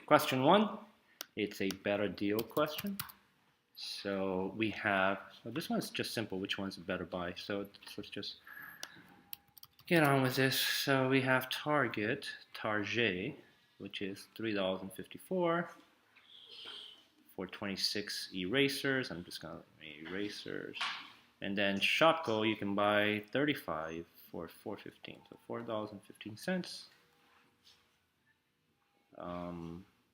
Question 1, it's a better deal question. So we have, so this one's just simple, which one's a better buy? So let's just get on with this. So we have Target, which is $3.54 for 26 erasers. I'm just gonna erasers. And then Shopko, you can buy 35 for $4.15. So $4.15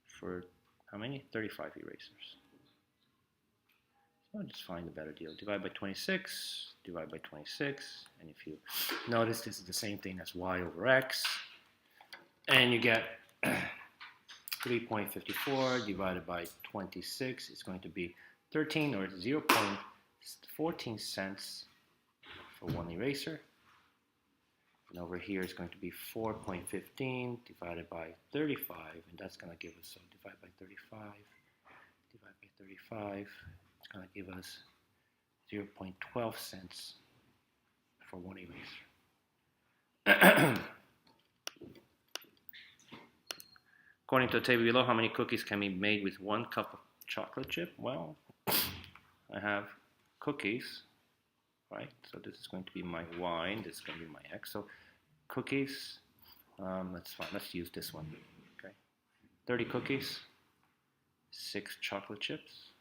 for how many? 35 erasers. So I'll just find a better deal. Divide by 26, divide by 26, and if you notice, this is the same thing as y over x, and you get 3.54 divided by 26 is going to be 13 or 0.14 cents for one eraser. And over here is going to be 4.15 divided by 35, and that's going to give us, so divide by 35, divide by 35, it's going to give us 0.12 cents for one eraser. According to the table below, how many cookies can be made with 1 cup of chocolate chip? Well, I have cookies, right? So this is going to be my y, and this is going to be my x. So cookies, let's use this one. Okay, 30 cookies, 6 chocolate chips.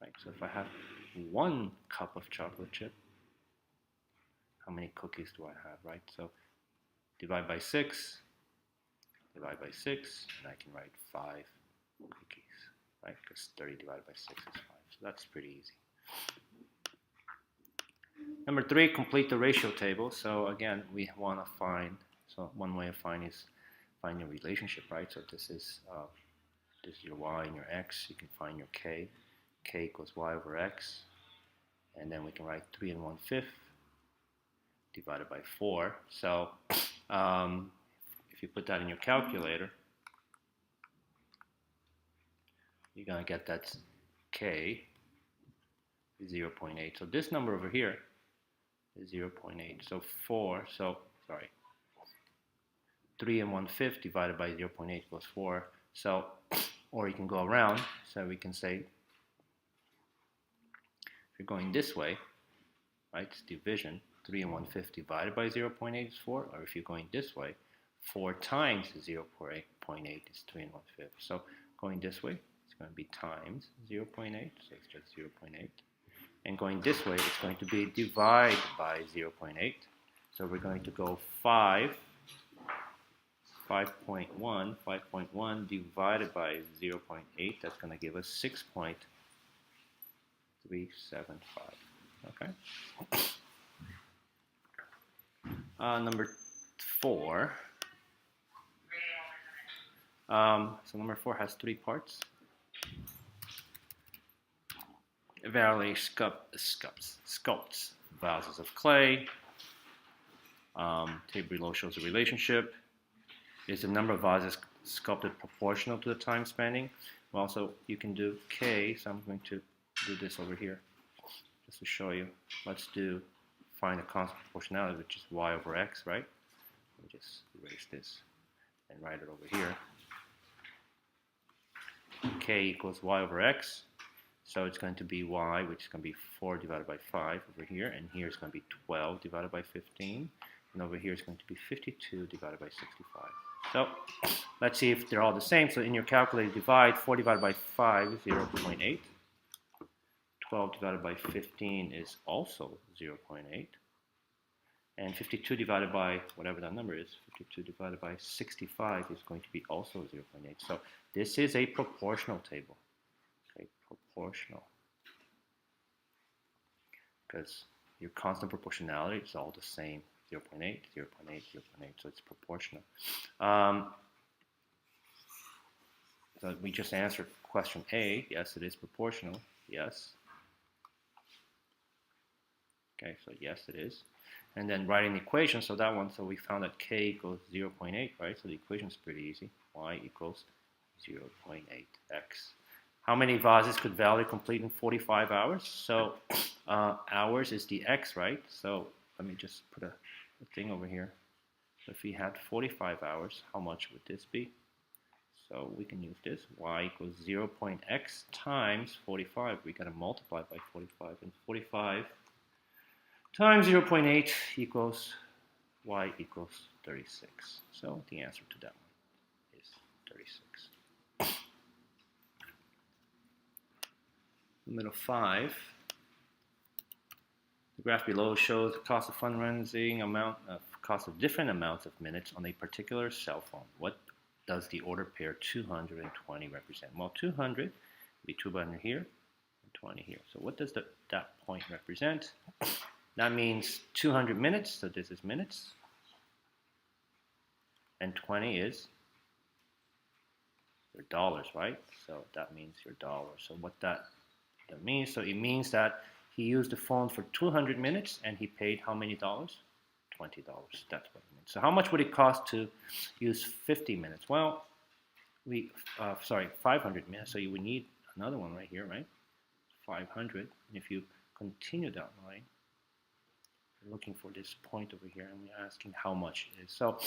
Right. So if I have 1 cup of chocolate chip, how many cookies do I have? Right. So divide by 6. Divide by 6, and I can write 5 cookies, right? Because 30 divided by 6 is 5. So that's pretty easy. Number 3, complete the ratio table. So again, we want to find, so one way of finding is find your relationship, right? So this is your y and your x. You can find your k. K equals y over x. And then we can write 3 1/5 divided by 4. So if you put that in your calculator, you're going to get that k is 0.8. So this number over here is 0.8. So 3 1/5 divided by 0.8 equals 4. So, or you can go around. So we can say, if you're going this way, right, it's division. 3 1/5 divided by 0.8 is 4. Or if you're going this way, 4 times 0.8 is 3 1/5. So going this way, it's going to be times 0.8, so it's just 0.8. And going this way, it's going to be divide by 0.8. So we're going to go 5.1 divided by 0.8. That's going to give us 6.375. Okay. Number 4. So number 4 has 3 parts. Verily sculpts vases of clay. Table below shows a relationship. Is the number of vases sculpted proportional to the time spending? Well, so you can do k, so I'm going to do this over here just to show you. Let's find the constant proportionality, which is y over x, right? Let me just erase this and write it over here. K equals y over x. So it's going to be y, which is going to be 4 divided by 5 over here. And here it's going to be 12 divided by 15. And over here it's going to be 52 divided by 65. So let's see if they're all the same. So in your calculator, divide 4 divided by 5 is 0.8. 12 divided by 15 is also 0.8. And 52 divided by whatever that number is, 52 divided by 65 is going to be also 0.8. So this is a proportional table. Okay, proportional. Because your constant proportionality is all the same. 0.8, 0.8, 0.8, so it's proportional. So we just answered question A. Yes, it is proportional. Yes. Okay, so yes, it is. And then writing the equation, so that one, so we found that k equals 0.8, right? So the equation is pretty easy. Y equals 0.8x. How many vases could Valerie complete in 45 hours? So hours is the x, right? So let me just put a thing over here. So if we had 45 hours, how much would this be? So we can use this. Y equals 0.x times 45. We got to multiply by 45. And 45 times 0.8 equals y equals 36. So the answer to that one is 36. Middle 5. The graph below shows the cost of fundraising amount of cost of different amounts of minutes on a particular cell phone. What does the order pair 220 represent? Well, 200 would be 200 here and 20 here. So what does that point represent? That means 200 minutes, so this is minutes. And 20 is your dollars, right? So that means your dollars. So what that means, so it means that he used the phone for 200 minutes and he paid how many dollars? $20. That's what it means. So how much would it cost to use 50 minutes? Well, 500 minutes. So you would need another one right here, right? 500. And if you continue that line, you're looking for this point over here, and we're asking how much it is. So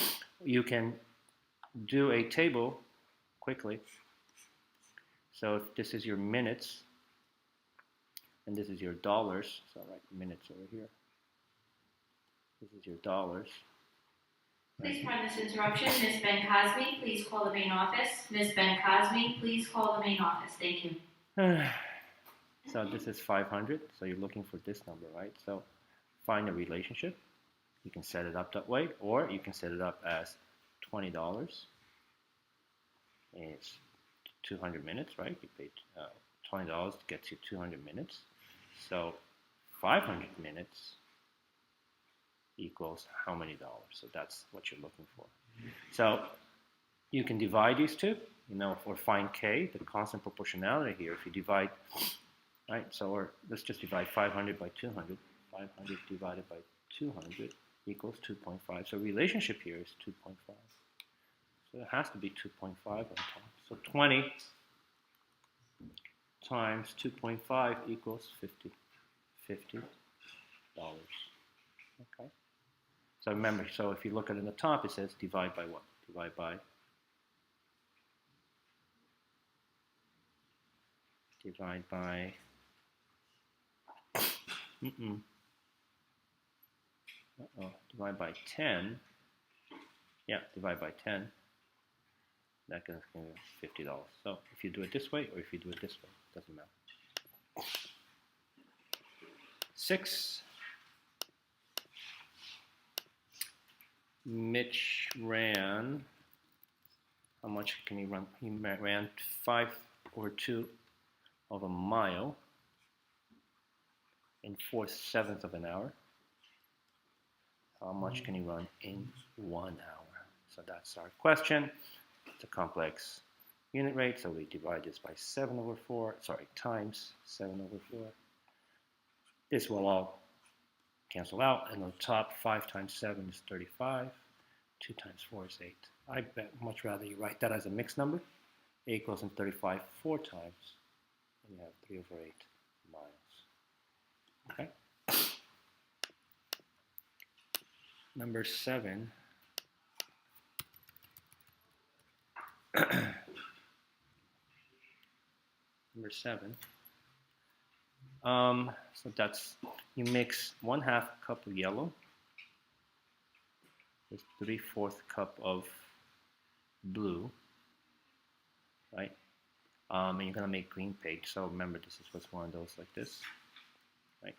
you can do a table quickly. So if this is your minutes, and this is your dollars, so I write minutes over here. This is your dollars. Please pardon this interruption. Ms. Ben Cosme, please call the main office. Ms. Ben Cosme, please call the main office. Thank you. So this is 500, so you're looking for this number, right? So find a relationship. You can set it up that way, or you can set it up as $20. It's 200 minutes, right? You paid $20 gets you 200 minutes. So 500 minutes equals how many dollars? So that's what you're looking for. So you can divide these two, or find K, the constant proportionality here. If you divide, right? So let's just divide 500 by 200. 500 divided by 200 equals 2.5. So relationship here is 2.5. So it has to be 2.5 on top. So 20 times 2.5 equals $50. Okay. So remember, so if you look at it in the top, it says divide by what? Divide by divide by 10. Yeah, divide by 10. That can be $50. So if you do it this way or if you do it this way, it doesn't matter. 6. Mitch ran, how much can he run? He ran 5/2 of a mile in 4/7 of an hour. How much can he run in 1 hour? So that's our question. It's a complex unit rate, so we divide this by 7/4, times 7/4. This will all cancel out, and on top, 5 times 7 is 35, 2 times 4 is 8. I bet much rather you write that as a mixed number. 8 goes in 35 4 times, and you have 3/8 miles. Okay? Number 7. Number 7. So that's, you mix 1/2 cup of yellow with 3/4 cup of blue, right? And you're gonna make green paint. So remember, this is what's one of those like this, right?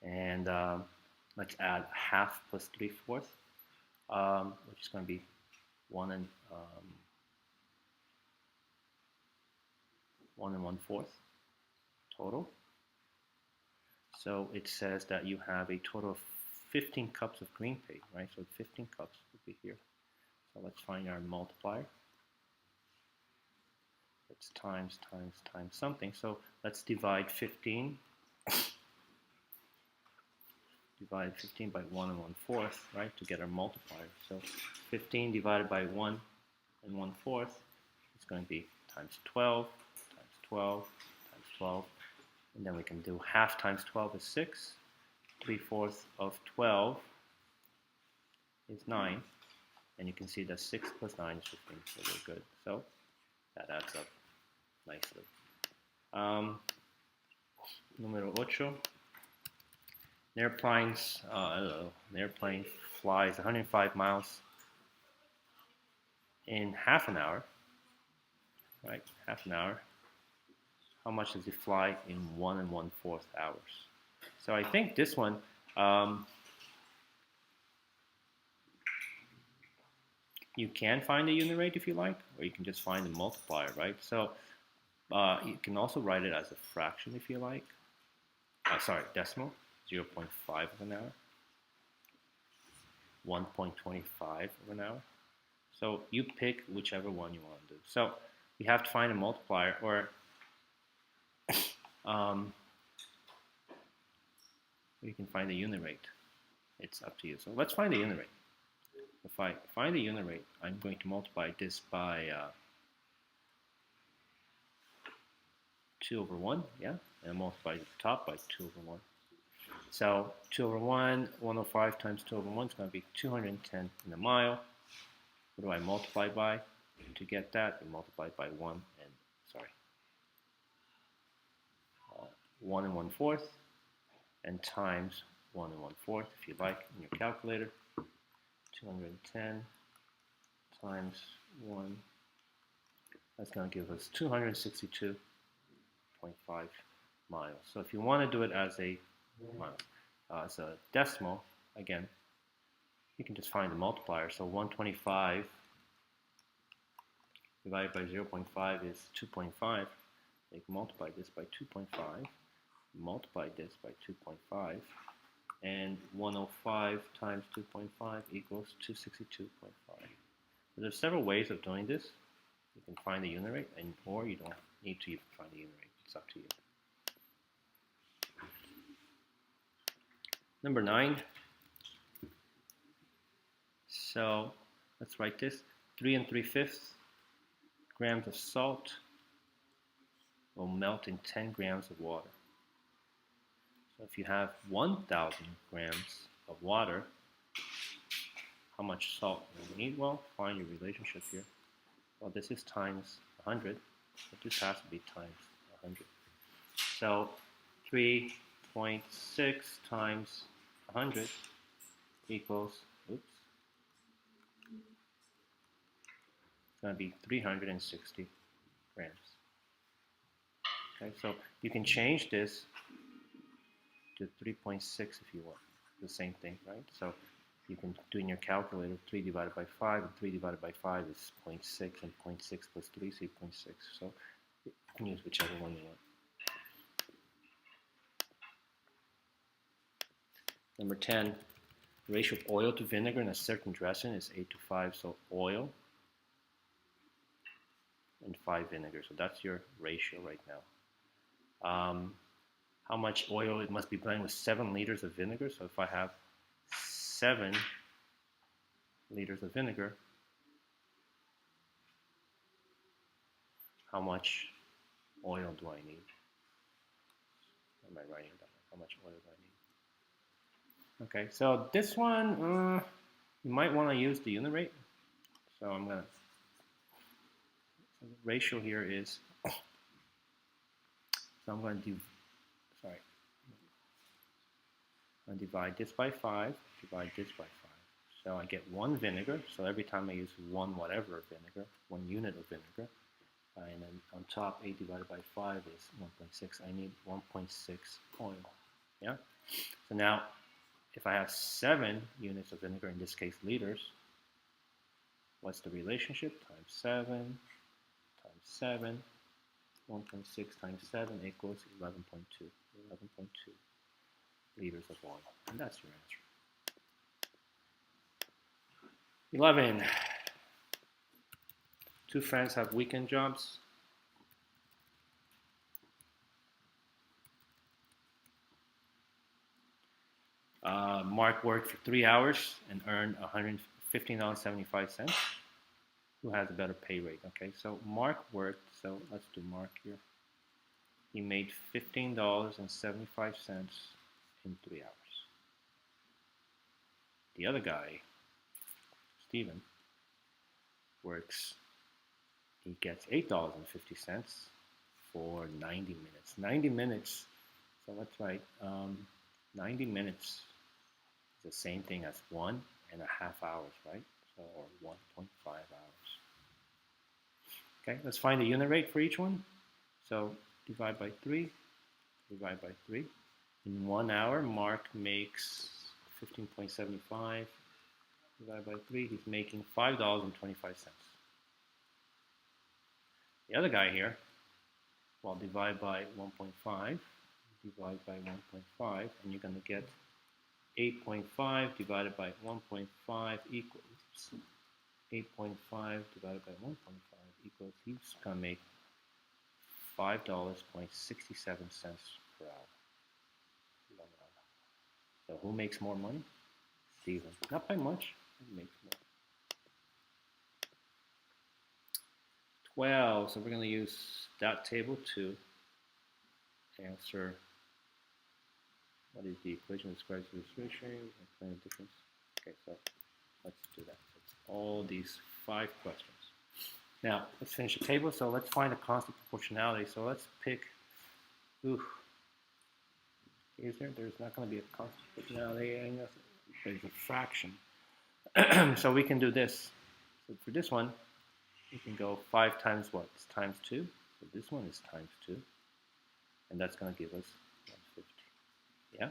And let's add 1/2 plus 3/4, which is gonna be 1 1/4 total. So it says that you have a total of 15 cups of green paint, right? So 15 cups would be here. So let's find our multiplier. It's times something. So let's divide 15. Divide 15 by 1 1/4, right, to get our multiplier. So 15 divided by 1 1/4 is going to be times 12, times 12, times 12. And then we can do 1/2 times 12 is 6. 3/4 of 12 is 9. And you can see that 6 plus 9 is 15, so we're good. So that adds up nicely. Numero 8. An airplane flies 105 miles in half an hour, right? Half an hour. How much does it fly in 1 1/4 hours? So I think this one, you can find the unit rate if you like, or you can just find the multiplier, right? So you can also write it as a fraction if you like. Decimal, 0.5 of an hour, 1.25 of an hour. So you pick whichever one you want to do. So we have to find a multiplier, or you can find the unit rate. It's up to you. So let's find the unit rate. If I find the unit rate, I'm going to multiply this by 2 over 1, yeah? And multiply the top by 2 over 1. So 2 over 1, 105 times 2 over 1 is going to be 210 in a mile. What do I multiply by? To get that, you multiply by 1 1 1/4, and times 1 1/4, if you like, in your calculator. 210 times 1, that's going to give us 262.5 miles. So if you want to do it as a decimal, again, you can just find the multiplier. So 125 divided by 0.5 is 2.5. You can multiply this by 2.5, multiply this by 2.5, and 105 times 2.5 equals 262.5. So there's several ways of doing this. You can find the unit rate, or you don't need to even find the unit rate. It's up to you. Number 9. So let's write this. 3 3/5 grams of salt will melt in 10 grams of water. So if you have 1,000 grams of water, how much salt do you need? Well, find your relationship here. Well, this is times 100, but this has to be times 100. So 3.6 times 100 equals, it's going to be 360 grams. Okay, so you can change this to 3.6 if you want. The same thing, right? So you can do in your calculator 3 divided by 5, and 3 divided by 5 is 0.6, and 0.6 plus 3 is 0.6. So you can use whichever one you want. Number 10, the ratio of oil to vinegar in a certain dressing is 8 to 5. So oil and 5 vinegar. So that's your ratio right now. How much oil? It must be blended with 7 liters of vinegar. So if I have 7 liters of vinegar, how much oil do I need? Am I writing down? How much oil do I need? Okay, so this one, you might want to use the unit rate. So I'm going to, so the ratio here is, so I'm going to divide this by 5, divide this by 5. So I get 1 vinegar, so every time I use 1 whatever of vinegar, 1 unit of vinegar, and then on top 8 divided by 5 is 1.6. I need 1.6 oil, yeah? So now, if I have 7 units of vinegar, in this case liters, what's the relationship? Times 7, times 7, 1.6 times 7 equals 11.2. 11.2 liters of oil, and that's your answer. 11. 2 friends have weekend jobs. Mark worked for 3 hours and earned $115.75. Who has a better pay rate? Okay, so Mark worked, so let's do Mark here. He made $15.75 in 3 hours. The other guy, Steven, works, he gets $8.50 for 90 minutes. 90 minutes, so let's write 90 minutes is the same thing as 1.5 hours, right? So, or 1.5 hours. Okay, let's find the unit rate for each one. So divide by 3, divide by 3. In 1 hour, Mark makes 15.75. Divide by 3, he's making $5.25. The other guy here, well, divide by 1.5, divide by 1.5, and you're going to get 8.5 divided by 1.5 equals 8.5 divided by 1.5 equals, he's going to make $5.67 per hour. So who makes more money? Steven. Not by much. He makes more. 12. So we're going to use that table to answer what is the equation that describes this ratio and explain the difference. Okay, so let's do that. It's all these 5 questions. Now, let's finish the table. So let's find a constant proportionality. So let's pick, there's not going to be a constant proportionality, and there's a fraction. So we can do this. So for this one, we can go 5 times what? It's times 2. So this one is times 2. And that's going to give us 150. Yeah?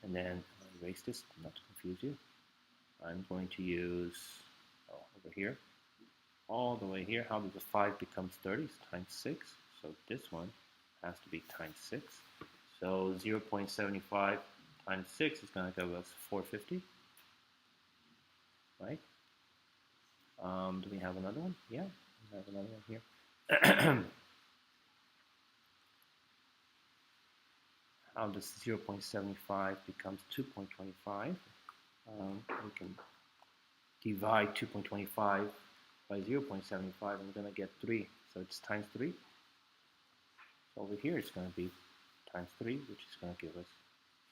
And then I'll erase this, not to confuse you. I'm going to use, over here, all the way here. How does the 5 becomes 30? It's times 6. So this one has to be times 6. So 0.75 times 6 is going to give us 450. Right? Do we have another one? Yeah, we have another one here. How does 0.75 becomes 2.25? We can divide 2.25 by 0.75 and we're going to get 3. So it's times 3. So over here it's going to be times 3, which is going to give us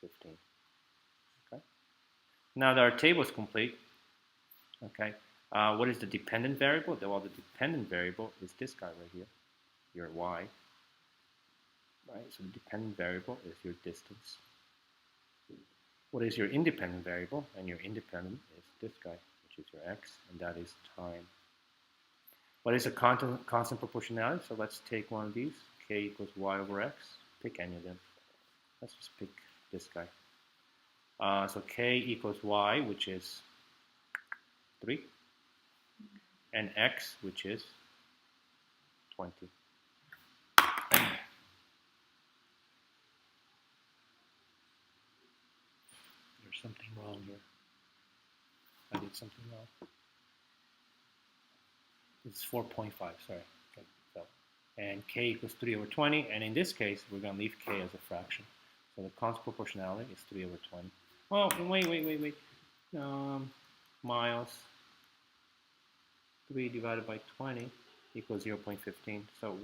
15. Okay. Now that our table is complete, okay, what is the dependent variable? Well, the dependent variable is this guy right here, your y. Right, so the dependent variable is your distance. What is your independent variable? And your independent is this guy, which is your x, and that is time. What is a constant proportionality? So let's take one of these. K equals y over x. Pick any of them. Let's just pick this guy. So k equals y, which is 3, and x, which is 20. There's something wrong here. I did something wrong. It's 4.5, sorry. Okay, so, and k equals 3 over 20, and in this case, we're going to leave k as a fraction. So the constant proportionality is 3 over 20. Oh, wait. Miles 3 divided by 20 equals 0.15. So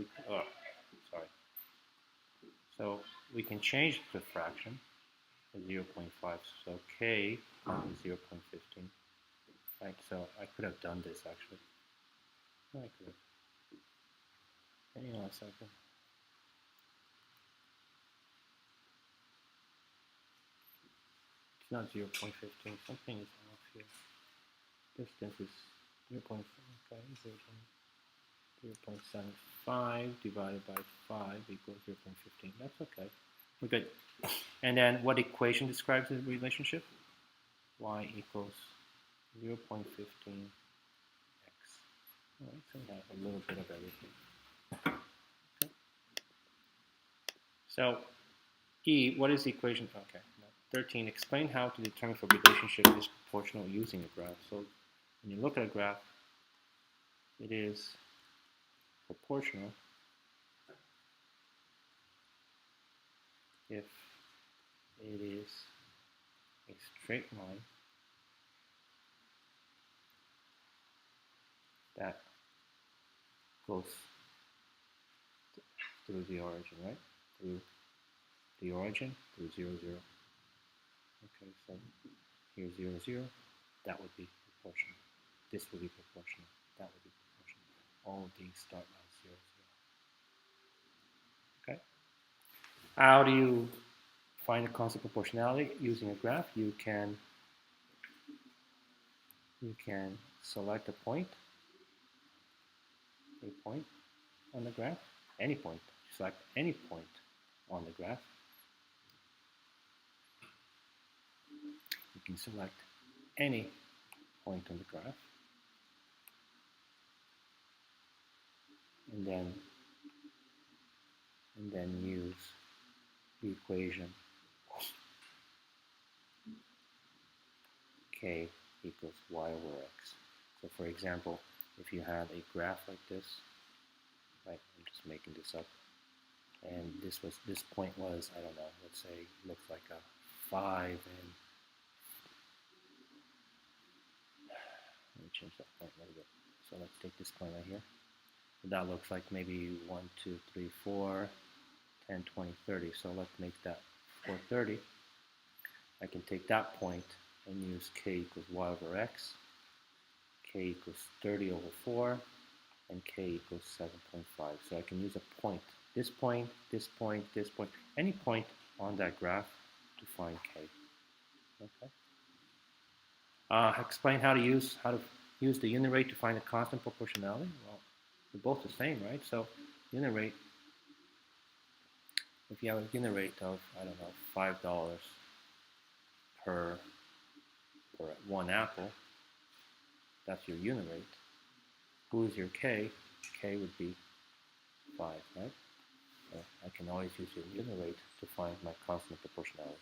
So we can change the fraction to 0.5. So k is 0.15. Right. So I could have done this actually. I could have. Hang on a second. It's not 0.15. Something is off here. Distance is 0.5. Okay, 0.75 divided by 5 equals 0.15. That's okay. We're good. And then what equation describes the relationship? Y equals 0.15 x. All right, so we have a little bit of everything. Okay. So E, what is the equation? Okay. 13, explain how to determine if a relationship is proportional using a graph. So when you look at a graph, it is proportional if it is a straight line that goes through the origin, right? Through the origin, through 0, 0. Okay, so here's 0, 0. That would be proportional. this will be proportional, that will be proportional. All of these start at 0, 0. Okay. How do you find a constant proportionality using a graph? You can select a point on the graph, any point. Select any point on the graph. You can select any point on the graph, and then use the equation k equals y over x. So for example, if you had a graph like this, right, I'm just making this up, and this point was, I don't know, let's say looks like a 5, and let me change that point a little bit. So let's take this point right here. That looks like maybe 1, 2, 3, 4, 10, 20, 30. So let's make that 430. I can take that point and use k equals y over x, k equals 30 over 4, and k equals 7.5. So I can use a point, this point, this point, this point, any point on that graph to find k. Okay. Explain how to use the unit rate to find a constant proportionality. Well, they're both the same, right? So unit rate, if you have a unit rate of, I don't know, $5 per one apple, that's your unit rate. Who's your k? K would be 5, right? So I can always use your unit rate to find my constant proportionality.